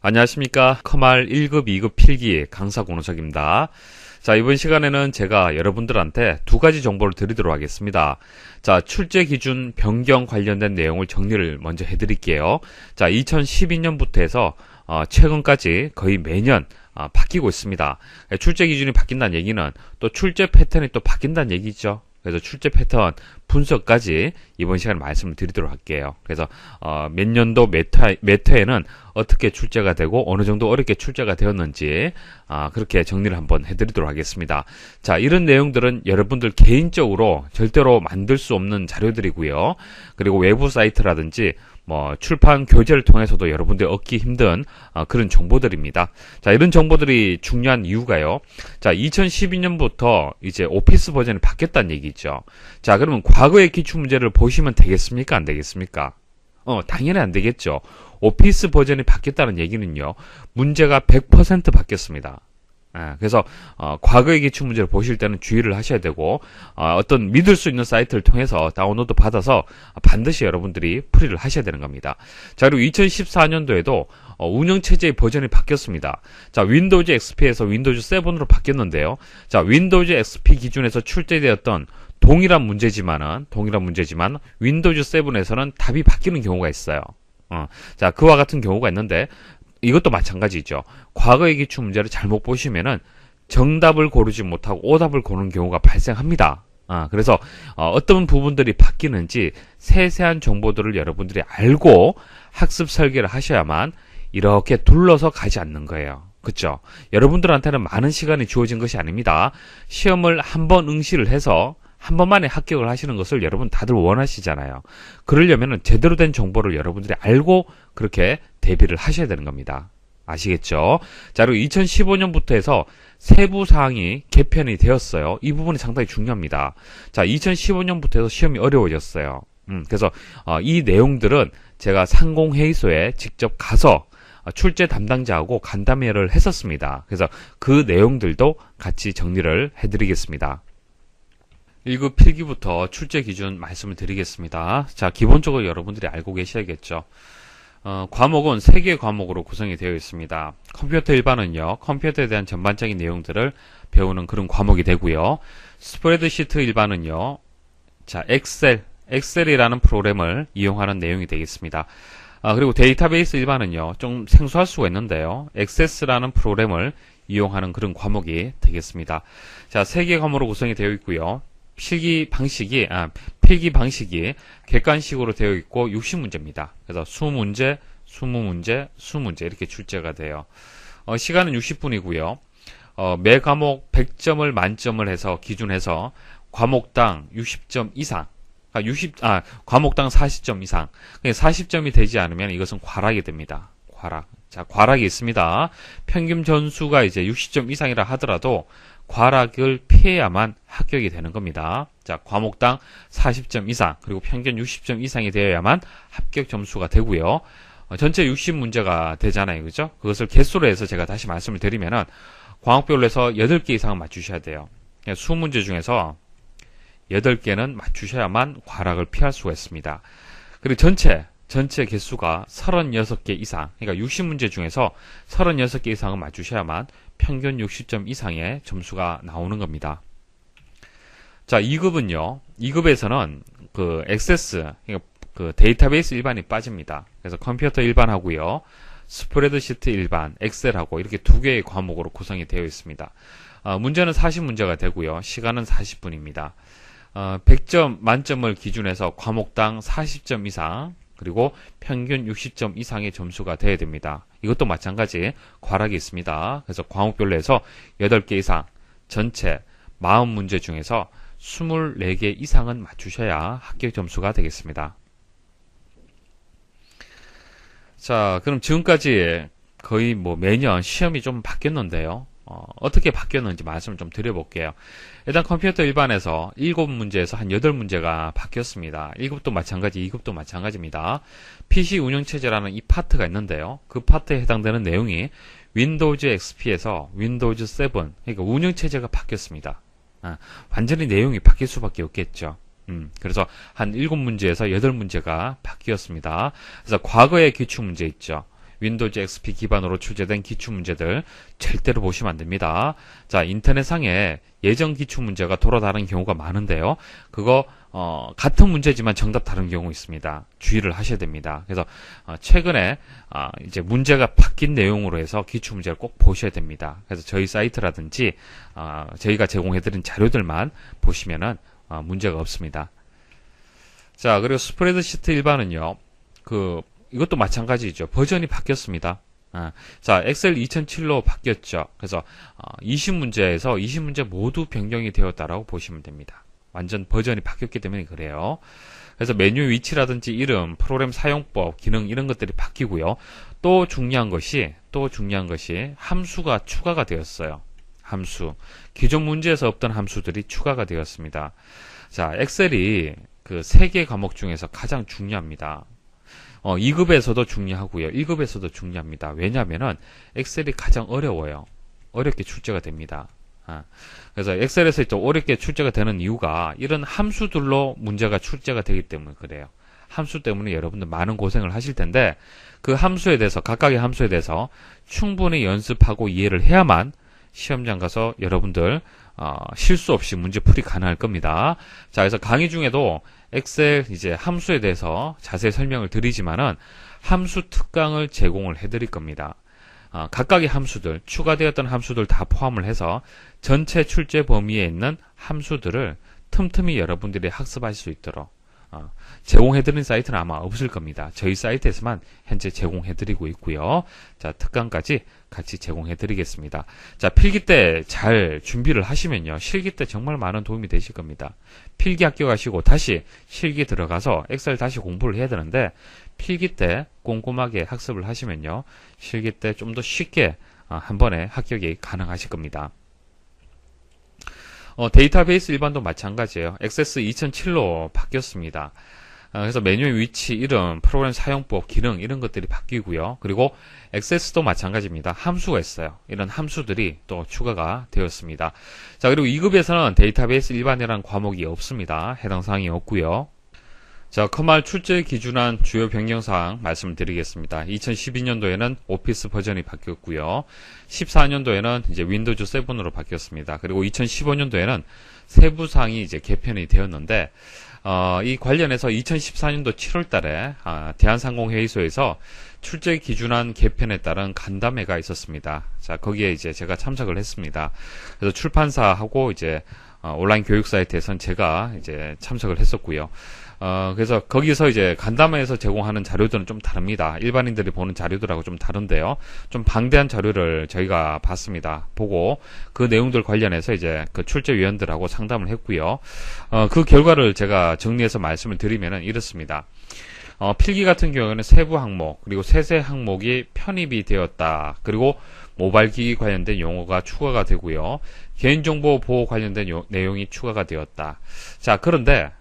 안녕하십니까. 커말 1급, 2급 필기 강사 권호석입니다. 자, 이번 시간에는 제가 여러분들한테 두 가지 정보를 드리도록 하겠습니다. 자, 출제 기준 변경 관련된 내용을 정리를 먼저 해드릴게요. 자, 2012년부터 해서 최근까지 거의 매년 바뀌고 있습니다. 출제 기준이 바뀐다는 얘기는 또 출제 패턴이 또 바뀐다는 얘기죠. 그래서 출제 패턴 분석까지 이번 시간에 말씀을 드리도록 할게요. 그래서 몇 년도 몇 회에는 어떻게 출제가 되고 어느 정도 어렵게 출제가 되었는지 그렇게 정리를 한번 해드리도록 하겠습니다. 자, 이런 내용들은 여러분들 개인적으로 절대로 만들 수 없는 자료들이고요. 그리고 외부 사이트라든지 출판 교재를 통해서도 여러분들이 얻기 힘든 그런 정보들입니다. 자, 이런 정보들이 중요한 이유가요. 자, 2012년부터 이제 오피스 버전이 바뀌었다는 얘기죠. 자, 그러면 과거의 기출문제를 보시면 되겠습니까? 안 되겠습니까? 당연히 안 되겠죠. 오피스 버전이 바뀌었다는 얘기는요, 문제가 100% 바뀌었습니다. 그래서 과거의 기출문제를 보실 때는 주의를 하셔야 되고 어떤 믿을 수 있는 사이트를 통해서 다운로드 받아서 반드시 여러분들이 풀이를 하셔야 되는 겁니다. 자, 그리고 2014년도에도 운영체제의 버전이 바뀌었습니다. 자, 윈도우즈 XP에서 윈도우즈 7으로 바뀌었는데요. 자, 윈도우즈 XP 기준에서 출제되었던 동일한 문제지만 윈도우즈 7에서는 답이 바뀌는 경우가 있어요. 자, 그와 같은 경우가 있는데 이것도 마찬가지죠. 과거의 기출 문제를 잘못 보시면은 정답을 고르지 못하고 오답을 고르는 경우가 발생합니다. 그래서 어떤 부분들이 바뀌는지 세세한 정보들을 여러분들이 알고 학습 설계를 하셔야만 이렇게 둘러서 가지 않는 거예요. 그렇죠? 여러분들한테는 많은 시간이 주어진 것이 아닙니다. 시험을 한번 응시를 해서 한 번만에 합격을 하시는 것을 여러분 다들 원하시잖아요. 그러려면 제대로 된 정보를 여러분들이 알고 그렇게 대비를 하셔야 되는 겁니다. 아시겠죠? 자, 그리고 2015년부터 해서 세부 사항이 개편이 되었어요. 이 부분이 상당히 중요합니다. 자, 2015년부터 해서 시험이 어려워졌어요. 그래서 이 내용들은 제가 상공회의소에 직접 가서 출제 담당자하고 간담회를 했었습니다. 그래서 그 내용들도 같이 정리를 해드리겠습니다. 1급 필기부터 출제 기준 말씀을 드리겠습니다. 자, 기본적으로 여러분들이 알고 계셔야겠죠. 과목은 3개의 과목으로 구성이 되어 있습니다. 컴퓨터 일반은요, 컴퓨터에 대한 전반적인 내용들을 배우는 그런 과목이 되고요. 스프레드시트 일반은요, 자, 엑셀이라는 프로그램을 이용하는 내용이 되겠습니다. 그리고 데이터베이스 일반은요, 좀 생소할 수가 있는데요, 액세스라는 프로그램을 이용하는 그런 과목이 되겠습니다. 자, 3개 과목으로 구성이 되어 있고요. 필기 방식이 객관식으로 되어 있고 60문제입니다. 그래서 20문제, 20문제 이렇게 출제가 돼요. 시간은 60분이고요. 매 과목 100점을 만점을 해서 기준해서 과목당 60점 이상, 과목당 40점 이상. 40점이 되지 않으면 이것은 과락이 됩니다. 과락. 자, 과락이 있습니다. 평균 점수가 이제 60점 이상이라 하더라도 과락을 피해야만 합격이 되는 겁니다. 자, 과목당 40점 이상, 그리고 평균 60점 이상이 되어야만 합격 점수가 되고요. 전체 60문제가 되잖아요. 그죠? 그것을 개수로 해서 제가 다시 말씀을 드리면은 과목별로 해서 8개 이상은 맞추셔야 돼요. 20문제 중에서 8개는 맞추셔야만 과락을 피할 수가 있습니다. 그리고 전체 개수가 36개 이상, 그러니까 60문제 중에서 36개 이상은 맞추셔야만 평균 60점 이상의 점수가 나오는 겁니다. 자, 2급은요. 2급에서는 그 액세스, 그러니까 그 데이터베이스 일반이 빠집니다. 그래서 컴퓨터 일반하고요. 스프레드시트 일반, 엑셀하고 이렇게 2개의 과목으로 구성이 되어 있습니다. 문제는 40문제가 되고요. 시간은 40분입니다. 100점 만점을 기준해서 과목당 40점 이상, 그리고 평균 60점 이상의 점수가 돼야 됩니다. 이것도 마찬가지 과락이 있습니다. 그래서 과목별로 해서 8개 이상, 전체 40문제 중에서 24개 이상은 맞추셔야 합격 점수가 되겠습니다. 자, 그럼 지금까지 거의 매년 시험이 좀 바뀌었는데요. 어떻게 바뀌었는지 말씀을 좀 드려볼게요. 일단 컴퓨터 일반에서 7문제에서 한 8문제가 바뀌었습니다. 1급도 마찬가지, 2급도 마찬가지입니다. PC 운영체제라는 이 파트가 있는데요. 그 파트에 해당되는 내용이 윈도우즈 XP에서 윈도우즈 7, 그러니까 운영체제가 바뀌었습니다. 완전히 내용이 바뀔 수밖에 없겠죠. 그래서 한 7문제에서 8문제가 바뀌었습니다. 그래서 과거의 기출문제 있죠. 윈도우즈 XP 기반으로 출제된 기출문제들 절대로 보시면 안 됩니다. 자, 인터넷상에 예전 기출문제가 돌아다니는 경우가 많은데요. 그거 같은 문제지만 정답 다른 경우 있습니다. 주의를 하셔야 됩니다. 그래서 최근에 이제 문제가 바뀐 내용으로 해서 기출문제를 꼭 보셔야 됩니다. 그래서 저희 사이트라든지 저희가 제공해드린 자료들만 보시면은 문제가 없습니다. 자, 그리고 스프레드시트 일반은요. 이것도 마찬가지죠. 버전이 바뀌었습니다. 자, 엑셀 2007로 바뀌었죠. 그래서 20문제에서 20문제 모두 변경이 되었다라고 보시면 됩니다. 완전 버전이 바뀌었기 때문에 그래요. 그래서 메뉴 위치라든지 이름, 프로그램 사용법, 기능 이런 것들이 바뀌고요. 또 중요한 것이 함수가 추가가 되었어요. 함수. 기존 문제에서 없던 함수들이 추가가 되었습니다. 자, 엑셀이 그 3개 과목 중에서 가장 중요합니다. 2급에서도 중요하고요. 1급에서도 중요합니다. 왜냐하면은 엑셀이 가장 어려워요. 어렵게 출제가 됩니다. 그래서 엑셀에서 또 어렵게 출제가 되는 이유가 이런 함수들로 문제가 출제가 되기 때문에 그래요. 함수 때문에 여러분들 많은 고생을 하실 텐데 그 함수에 대해서 각각의 함수에 대해서 충분히 연습하고 이해를 해야만 시험장 가서 여러분들 실수 없이 문제 풀이 가능할 겁니다. 자, 그래서 강의 중에도 엑셀 이제 함수에 대해서 자세히 설명을 드리지만은 함수 특강을 제공을 해드릴 겁니다. 각각의 함수들, 추가되었던 함수들 다 포함을 해서 전체 출제 범위에 있는 함수들을 틈틈이 여러분들이 학습할 수 있도록 제공해드리는 사이트는 아마 없을 겁니다. 저희 사이트에서만 현재 제공해드리고 있고요. 자, 특강까지 같이 제공해드리겠습니다. 자, 필기 때 잘 준비를 하시면요. 실기 때 정말 많은 도움이 되실 겁니다. 필기 합격하시고 다시 실기 들어가서 엑셀 다시 공부를 해야 되는데 필기 때 꼼꼼하게 학습을 하시면요. 실기 때 좀 더 쉽게 한 번에 합격이 가능하실 겁니다. 데이터베이스 일반도 마찬가지예요. 액세스 2007로 바뀌었습니다. 그래서 메뉴의 위치, 이름, 프로그램 사용법, 기능 이런 것들이 바뀌고요. 그리고 액세스도 마찬가지입니다. 함수가 있어요. 이런 함수들이 또 추가가 되었습니다. 자, 그리고 2급에서는 데이터베이스 일반이라는 과목이 없습니다. 해당 사항이 없고요. 자, 커말 출제 기준안 주요 변경사항 말씀을 드리겠습니다. 2012년도에는 오피스 버전이 바뀌었고요. 14년도에는 이제 윈도우즈 7으로 바뀌었습니다. 그리고 2015년도에는 세부 사항이 이제 개편이 되었는데 이 관련해서 2014년도 7월 달에 대한상공회의소에서 출제 기준안 개편에 따른 간담회가 있었습니다. 자, 거기에 이제 제가 참석을 했습니다. 그래서 출판사하고 이제 온라인 교육 사이트에선 제가 이제 참석을 했었고요. 그래서 거기서 이제 간담회에서 제공하는 자료들은 좀 다릅니다. 일반인들이 보는 자료들하고 좀 다른데요. 좀 방대한 자료를 저희가 봤습니다. 보고 그 내용들 관련해서 이제 그 출제위원들하고 상담을 했고요. 그 결과를 제가 정리해서 말씀을 드리면은 이렇습니다. 필기 같은 경우에는 세부 항목 그리고 세세 항목이 편입이 되었다. 그리고 모바일 기기 관련된 용어가 추가가 되고요. 개인정보 보호 관련된 내용이 추가가 되었다. 자, 그런데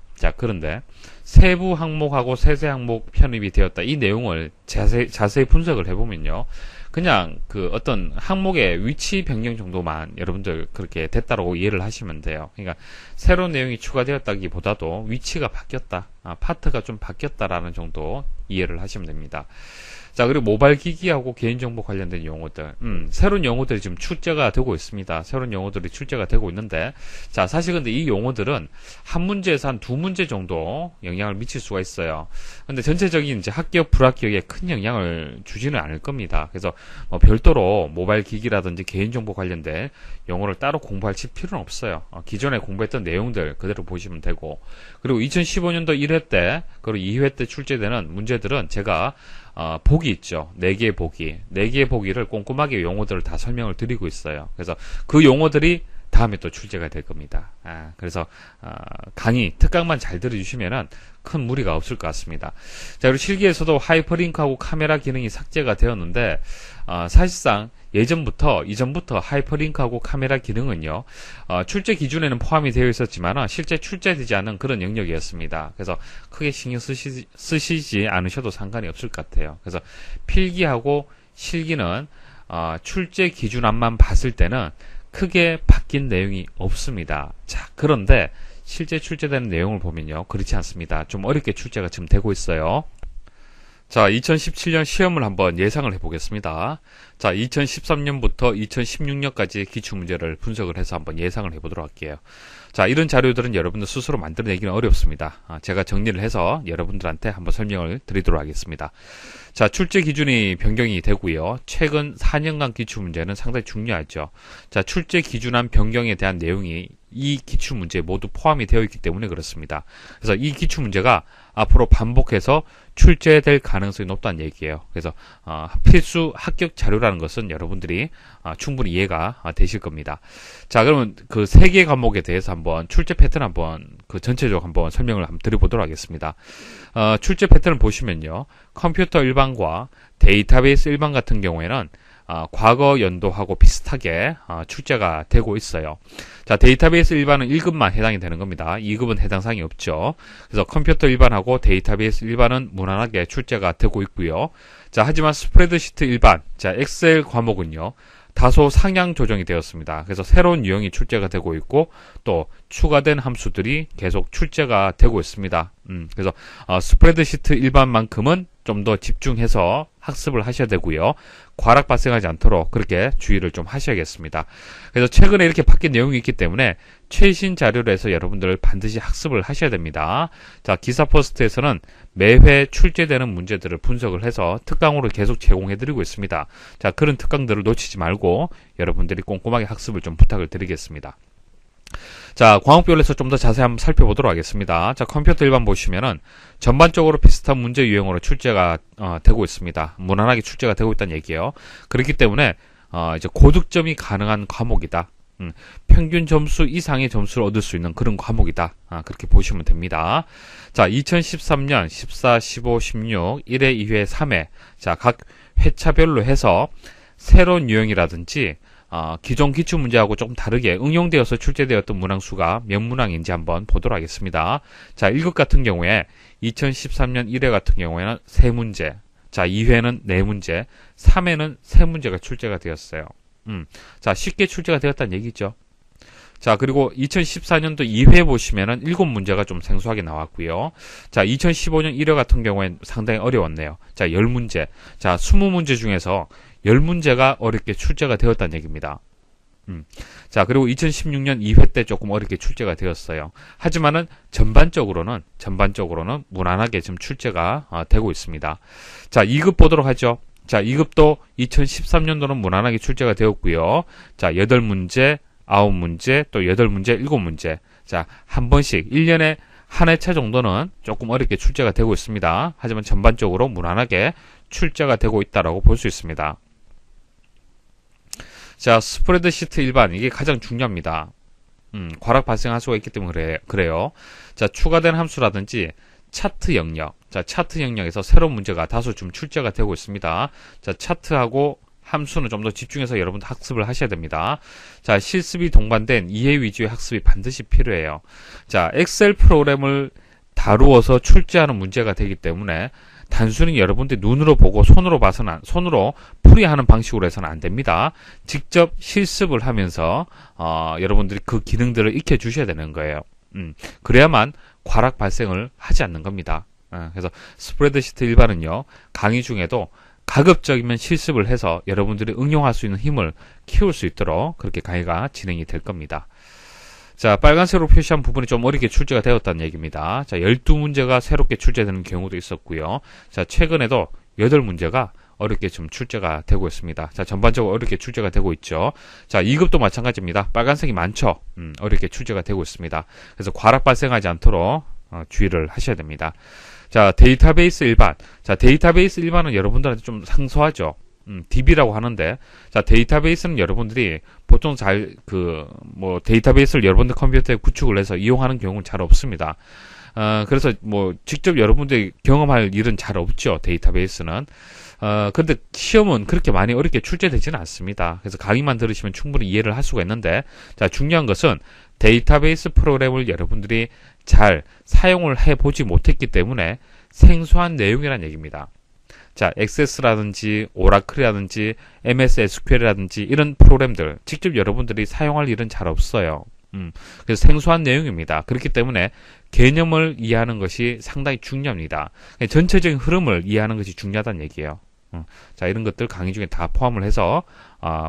세부 항목하고 세세 항목 편입이 되었다. 이 내용을 자세히 분석을 해보면요. 그냥 그 어떤 항목의 위치 변경 정도만 여러분들 그렇게 됐다라고 이해를 하시면 돼요. 그러니까 새로운 내용이 추가되었다기보다도 위치가 바뀌었다. 파트가 좀 바뀌었다라는 정도 이해를 하시면 됩니다. 자, 그리고 모바일 기기하고 개인정보 관련된 용어들, 새로운 용어들이 지금 출제가 되고 있습니다. 새로운 용어들이 출제가 되고 있는데, 자, 사실 근데 이 용어들은 한 문제에서 한 두 문제 정도 영향을 미칠 수가 있어요. 근데 전체적인 이제 합격, 불합격에 큰 영향을 주지는 않을 겁니다. 그래서 별도로 모바일 기기라든지 개인정보 관련된 용어를 따로 공부할 필요는 없어요. 기존에 공부했던 내용들 그대로 보시면 되고, 그리고 2015년도 1회 때, 그리고 2회 때 출제되는 문제들은 제가 보기 있죠. 4개의 보기. 4개의 보기를 꼼꼼하게 용어들을 다 설명을 드리고 있어요. 그래서 그 용어들이 다음에 또 출제가 될 겁니다. 그래서 강의, 특강만 잘 들어주시면은 큰 무리가 없을 것 같습니다. 자, 그리고 실기에서도 하이퍼링크하고 카메라 기능이 삭제가 되었는데 사실상 이전부터 하이퍼링크하고 카메라 기능은요, 출제 기준에는 포함이 되어 있었지만 실제 출제되지 않은 그런 영역이었습니다. 그래서 크게 신경 쓰시지 않으셔도 상관이 없을 것 같아요. 그래서 필기하고 실기는 출제 기준안만 봤을 때는 크게 바뀐 내용이 없습니다. 자, 그런데 실제 출제되는 내용을 보면요, 그렇지 않습니다. 좀 어렵게 출제가 지금 되고 있어요. 자, 2017년 시험을 한번 예상을 해보겠습니다. 자, 2013년부터 2016년까지 기출문제를 분석을 해서 한번 예상을 해보도록 할게요. 자, 이런 자료들은 여러분들 스스로 만들어내기는 어렵습니다. 제가 정리를 해서 여러분들한테 한번 설명을 드리도록 하겠습니다. 자, 출제 기준이 변경이 되고요. 최근 4년간 기출문제는 상당히 중요하죠. 자, 출제 기준안 변경에 대한 내용이 이 기출문제에 모두 포함이 되어 있기 때문에 그렇습니다. 그래서 이 기출문제가 앞으로 반복해서 출제될 가능성이 높다는 얘기예요. 그래서 필수 합격 자료라는 것은 여러분들이 충분히 이해가 되실 겁니다. 자, 그러면 그 세 개 과목에 대해서 한번 출제 패턴 한번 그 전체적으로 한번 설명을 한번 드려보도록 하겠습니다. 출제 패턴을 보시면요, 컴퓨터 일반과 데이터베이스 일반 같은 경우에는 과거 연도하고 비슷하게 출제가 되고 있어요. 자, 데이터베이스 일반은 1급만 해당이 되는 겁니다. 2급은 해당 사항이 없죠. 그래서 컴퓨터 일반하고 데이터베이스 일반은 무난하게 출제가 되고 있고요. 자, 하지만 스프레드시트 일반, 자, 엑셀 과목은요, 다소 상향 조정이 되었습니다. 그래서 새로운 유형이 출제가 되고 있고 또 추가된 함수들이 계속 출제가 되고 있습니다. 그래서 스프레드시트 일반만큼은 좀 더 집중해서 학습을 하셔야 되고요. 과락 발생하지 않도록 그렇게 주의를 좀 하셔야겠습니다. 그래서 최근에 이렇게 바뀐 내용이 있기 때문에 최신 자료를 해서 여러분들 반드시 학습을 하셔야 됩니다. 자, 기사포스트에서는 매회 출제되는 문제들을 분석을 해서 특강으로 계속 제공해드리고 있습니다. 자, 그런 특강들을 놓치지 말고 여러분들이 꼼꼼하게 학습을 좀 부탁을 드리겠습니다. 자, 과목별로서 좀 더 자세히 한번 살펴보도록 하겠습니다. 자, 컴퓨터 일반 보시면은 전반적으로 비슷한 문제 유형으로 출제가 되고 있습니다. 무난하게 출제가 되고 있다는 얘기예요. 그렇기 때문에 이제 고득점이 가능한 과목이다. 평균 점수 이상의 점수를 얻을 수 있는 그런 과목이다. 그렇게 보시면 됩니다. 자, 2013년 14, 15, 16, 1회, 2회, 3회. 자, 각 회차별로 해서 새로운 유형이라든지 기존 기출문제하고 조금 다르게 응용되어서 출제되었던 문항수가 몇 문항인지 한번 보도록 하겠습니다. 자, 1급 같은 경우에 2013년 1회 같은 경우에는 3문제, 자, 2회는 4문제, 3회는 3문제가 출제가 되었어요. 자, 쉽게 출제가 되었다는 얘기죠. 자, 그리고 2014년도 2회 보시면은 7문제가 좀 생소하게 나왔고요. 자, 2015년 1회 같은 경우엔 상당히 어려웠네요. 자, 10문제. 자, 20문제 중에서 10문제가 어렵게 출제가 되었다는 얘기입니다. 자, 그리고 2016년 2회 때 조금 어렵게 출제가 되었어요. 하지만은 전반적으로는 무난하게 지금 출제가 되고 있습니다. 자, 2급 보도록 하죠. 자, 2급도 2013년도는 무난하게 출제가 되었고요. 자, 8문제, 9문제, 또 8문제, 7문제. 자, 한 번씩 1년에 한 회차 정도는 조금 어렵게 출제가 되고 있습니다. 하지만 전반적으로 무난하게 출제가 되고 있다라고 볼 수 있습니다. 자, 스프레드시트 일반, 이게 가장 중요합니다. 과락 발생할 수가 있기 때문에 그래요. 자, 추가된 함수라든지 차트 영역. 자, 차트 영역에서 새로운 문제가 다소 좀 출제가 되고 있습니다. 자, 차트하고 함수는 좀 더 집중해서 여러분들 학습을 하셔야 됩니다. 자, 실습이 동반된 이해 위주의 학습이 반드시 필요해요. 자, 엑셀 프로그램을 다루어서 출제하는 문제가 되기 때문에 단순히 여러분들이 눈으로 보고 손으로 풀이하는 방식으로 해서는 안 됩니다. 직접 실습을 하면서 여러분들이 그 기능들을 익혀 주셔야 되는 거예요. 그래야만 과락 발생을 하지 않는 겁니다. 그래서 스프레드시트 일반은요, 강의 중에도 가급적이면 실습을 해서 여러분들이 응용할 수 있는 힘을 키울 수 있도록 그렇게 강의가 진행이 될 겁니다. 자, 빨간색으로 표시한 부분이 좀 어렵게 출제가 되었다는 얘기입니다. 자, 12문제가 새롭게 출제되는 경우도 있었고요. 자, 최근에도 8문제가 어렵게 좀 출제가 되고 있습니다. 자, 전반적으로 어렵게 출제가 되고 있죠. 자, 2급도 마찬가지입니다. 빨간색이 많죠. 어렵게 출제가 되고 있습니다. 그래서 과락 발생하지 않도록 주의를 하셔야 됩니다. 자, 데이터베이스 일반. 자, 데이터베이스 일반은 여러분들한테 좀 상소하죠. DB라고 하는데, 자, 데이터베이스는 여러분들이 보통 데이터베이스를 여러분들 컴퓨터에 구축을 해서 이용하는 경우는 잘 없습니다. 그래서 직접 여러분들이 경험할 일은 잘 없죠, 데이터베이스는. 근데 시험은 그렇게 많이 어렵게 출제되지는 않습니다. 그래서 강의만 들으시면 충분히 이해를 할 수가 있는데, 자, 중요한 것은 데이터베이스 프로그램을 여러분들이 잘 사용을 해보지 못했기 때문에 생소한 내용이라는 얘기입니다. 자, 액세스라든지 오라클이라든지 MS SQL이라든지 이런 프로그램들 직접 여러분들이 사용할 일은 잘 없어요. 그래서 생소한 내용입니다. 그렇기 때문에 개념을 이해하는 것이 상당히 중요합니다. 전체적인 흐름을 이해하는 것이 중요하다는 얘기예요. 자, 이런 것들 강의 중에 다 포함을 해서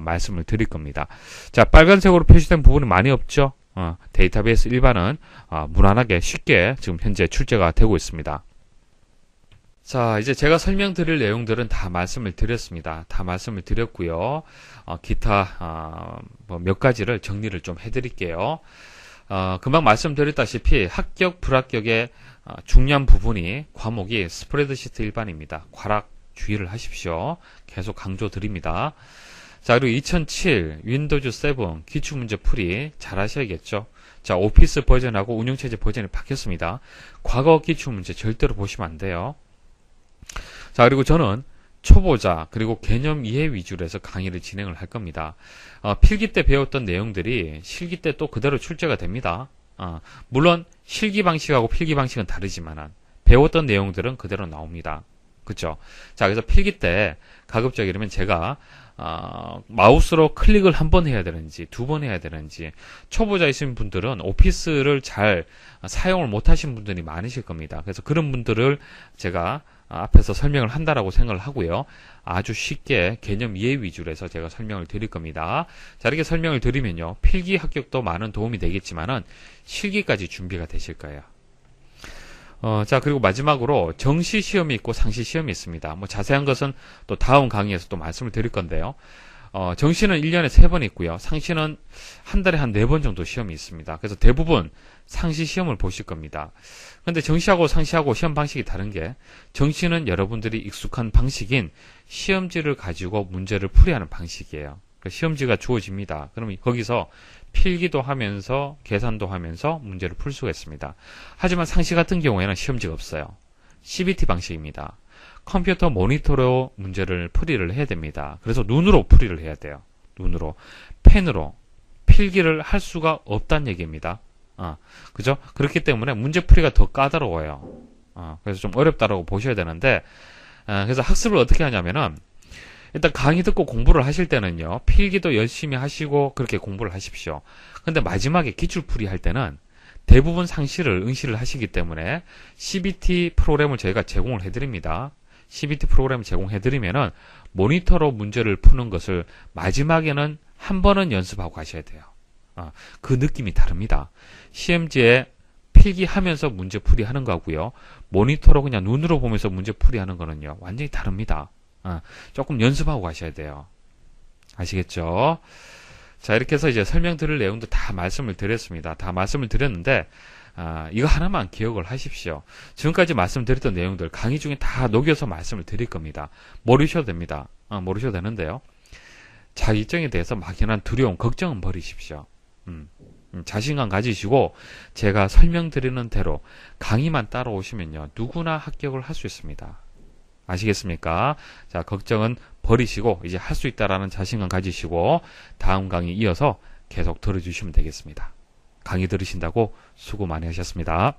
말씀을 드릴 겁니다. 자, 빨간색으로 표시된 부분이 많이 없죠? 데이터베이스 일반은 무난하게 쉽게 지금 현재 출제가 되고 있습니다. 자, 이제 제가 설명드릴 내용들은 다 말씀을 드렸습니다. 다 말씀을 드렸고요. 기타 뭐 몇 가지를 정리를 좀 해드릴게요. 금방 말씀드렸다시피 합격, 불합격의 중요한 부분이 과목이 스프레드시트 일반입니다. 과락 주의를 하십시오. 계속 강조드립니다. 자, 그리고 2007 윈도우즈 7 기출문제 풀이 잘 하셔야겠죠. 자, 오피스 버전하고 운영체제 버전이 바뀌었습니다. 과거 기출문제 절대로 보시면 안 돼요. 자, 그리고 저는 초보자 그리고 개념 이해 위주로 해서 강의를 진행을 할 겁니다. 필기 때 배웠던 내용들이 실기 때 또 그대로 출제가 됩니다. 물론 실기 방식하고 필기 방식은 다르지만 배웠던 내용들은 그대로 나옵니다. 그쵸? 자, 그래서 필기 때 가급적이면 제가 마우스로 클릭을 한 번 해야 되는지 두 번 해야 되는지, 초보자이신 분들은 오피스를 잘 사용을 못 하신 분들이 많으실 겁니다. 그래서 그런 분들을 제가 앞에서 설명을 한다라고 생각을 하고요. 아주 쉽게 개념 이해 위주로 해서 제가 설명을 드릴 겁니다. 자, 이렇게 설명을 드리면요, 필기 합격도 많은 도움이 되겠지만은 실기까지 준비가 되실 거예요. 자, 그리고 마지막으로 정시 시험이 있고 상시 시험이 있습니다. 뭐 자세한 것은 또 다음 강의에서 또 말씀을 드릴 건데요. 정시는 1년에 3번 있고요. 상시는 한 달에 한 4번 정도 시험이 있습니다. 그래서 대부분 상시 시험을 보실 겁니다. 근데 정시하고 상시하고 시험 방식이 다른 게, 정시는 여러분들이 익숙한 방식인 시험지를 가지고 문제를 풀이하는 방식이에요. 시험지가 주어집니다. 그러면 거기서 필기도 하면서 계산도 하면서 문제를 풀 수가 있습니다. 하지만 상시 같은 경우에는 시험지가 없어요. CBT 방식입니다. 컴퓨터 모니터로 문제를 풀이를 해야 됩니다. 그래서 눈으로 풀이를 해야 돼요. 눈으로. 펜으로 필기를 할 수가 없다는 얘기입니다. 그죠? 그렇기 때문에 문제 풀이가 더 까다로워요. 그래서 좀 어렵다라고 보셔야 되는데, 그래서 학습을 어떻게 하냐면은, 일단 강의 듣고 공부를 하실 때는요, 필기도 열심히 하시고 그렇게 공부를 하십시오. 근데 마지막에 기출풀이 할 때는 대부분 상시를 응시를 하시기 때문에 CBT 프로그램을 저희가 제공을 해드립니다. CBT 프로그램을 제공해드리면은 모니터로 문제를 푸는 것을 마지막에는 한 번은 연습하고 가셔야 돼요. 그 느낌이 다릅니다. 시험지에 필기하면서 문제 풀이하는 거고요, 모니터로 그냥 눈으로 보면서 문제 풀이하는 거는요, 완전히 다릅니다. 조금 연습하고 가셔야 돼요. 아시겠죠? 자, 이렇게 해서 이제 설명드릴 내용도 다 말씀을 드렸습니다. 다 말씀을 드렸는데, 이거 하나만 기억을 하십시오. 지금까지 말씀드렸던 내용들 강의 중에 다 녹여서 말씀을 드릴 겁니다. 모르셔도 됩니다. 모르셔도 되는데요. 자기정에 대해서 막연한 두려움, 걱정은 버리십시오. 자신감 가지시고 제가 설명드리는 대로 강의만 따라오시면요, 누구나 합격을 할 수 있습니다. 아시겠습니까? 자, 걱정은 버리시고 이제 할 수 있다라는 자신감 가지시고 다음 강의 이어서 계속 들어주시면 되겠습니다. 강의 들으신다고 수고 많이 하셨습니다.